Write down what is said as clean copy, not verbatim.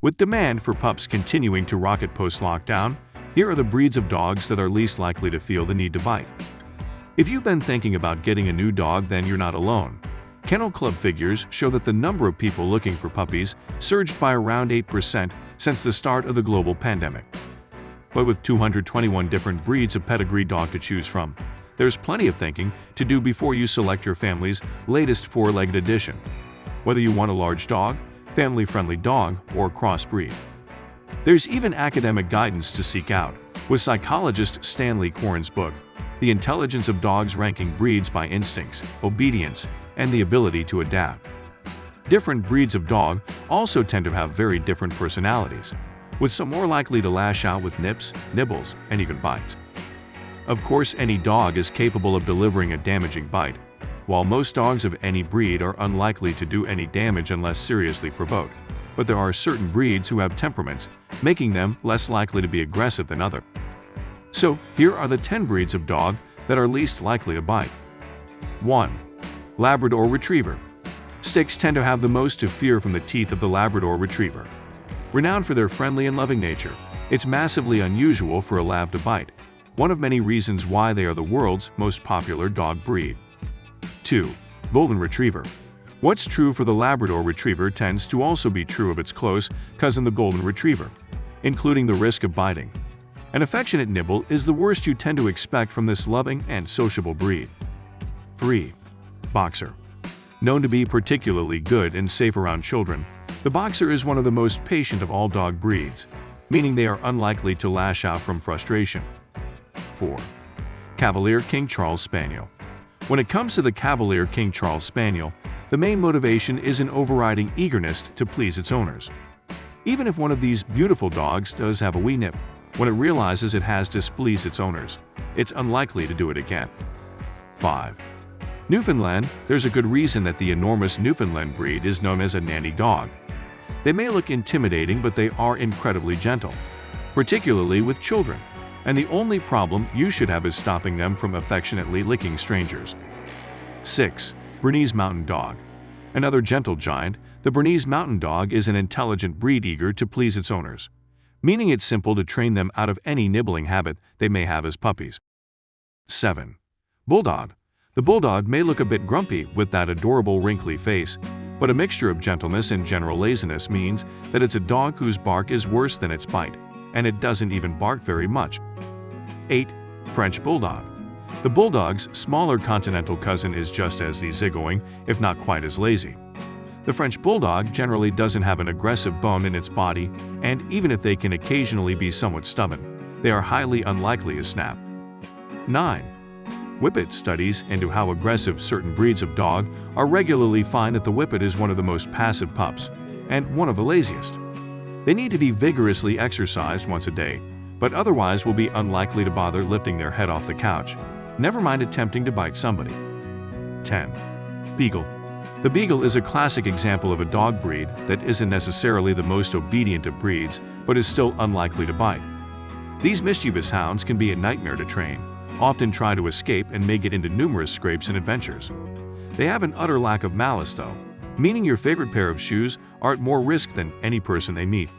With demand for pups continuing to rocket post-lockdown, here are the breeds of dogs that are least likely to feel the need to bite. If you've been thinking about getting a new dog, then you're not alone. Kennel Club figures show that the number of people looking for puppies surged by around 8% since the start of the global pandemic. But with 221 different breeds of pedigree dog to choose from, there's plenty of thinking to do before you select your family's latest four-legged addition. Whether you want a large dog, family-friendly dog, or crossbreed. There's even academic guidance to seek out, with psychologist Stanley Coren's book, The Intelligence of Dogs, ranking breeds by instincts, obedience, and the ability to adapt. Different breeds of dog also tend to have very different personalities, with some more likely to lash out with nips, nibbles, and even bites. Of course, any dog is capable of delivering a damaging bite, while most dogs of any breed are unlikely to do any damage unless seriously provoked. But there are certain breeds who have temperaments, making them less likely to be aggressive than others. So, here are the 10 breeds of dog that are least likely to bite. 1. Labrador Retriever. Sticks tend to have the most to fear from the teeth of the Labrador Retriever. Renowned for their friendly and loving nature, it's massively unusual for a lab to bite, one of many reasons why they are the world's most popular dog breed. 2. Golden Retriever. What's true for the Labrador Retriever tends to also be true of its close cousin the Golden Retriever, including the risk of biting. An affectionate nibble is the worst you tend to expect from this loving and sociable breed. 3. Boxer. Known to be particularly good and safe around children, the Boxer is one of the most patient of all dog breeds, meaning they are unlikely to lash out from frustration. 4. Cavalier King Charles Spaniel. When it comes to the Cavalier King Charles Spaniel, the main motivation is an overriding eagerness to please its owners. Even if one of these beautiful dogs does have a wee nip, when it realizes it has displeased its owners, it's unlikely to do it again. 5. Newfoundland. There's a good reason that the enormous Newfoundland breed is known as a nanny dog. They may look intimidating, but they are incredibly gentle, particularly with children, and the only problem you should have is stopping them from affectionately licking strangers. 6. Bernese Mountain Dog. Another gentle giant, the Bernese Mountain Dog is an intelligent breed eager to please its owners, meaning it's simple to train them out of any nibbling habit they may have as puppies. 7. Bulldog. The Bulldog may look a bit grumpy with that adorable wrinkly face, but a mixture of gentleness and general laziness means that it's a dog whose bark is worse than its bite, and it doesn't even bark very much. 8. French Bulldog. The Bulldog's smaller continental cousin is just as easygoing, if not quite as lazy. The French Bulldog generally doesn't have an aggressive bone in its body, and even if they can occasionally be somewhat stubborn, they are highly unlikely to snap. 9. Whippet. Studies into how aggressive certain breeds of dog are regularly find that the Whippet is one of the most passive pups, and one of the laziest. They need to be vigorously exercised once a day, but otherwise will be unlikely to bother lifting their head off the couch, never mind attempting to bite somebody. 10. Beagle. The Beagle is a classic example of a dog breed that isn't necessarily the most obedient of breeds, but is still unlikely to bite. These mischievous hounds can be a nightmare to train, often try to escape and may get into numerous scrapes and adventures. They have an utter lack of malice though, meaning your favorite pair of shoes are at more risk than any person they meet.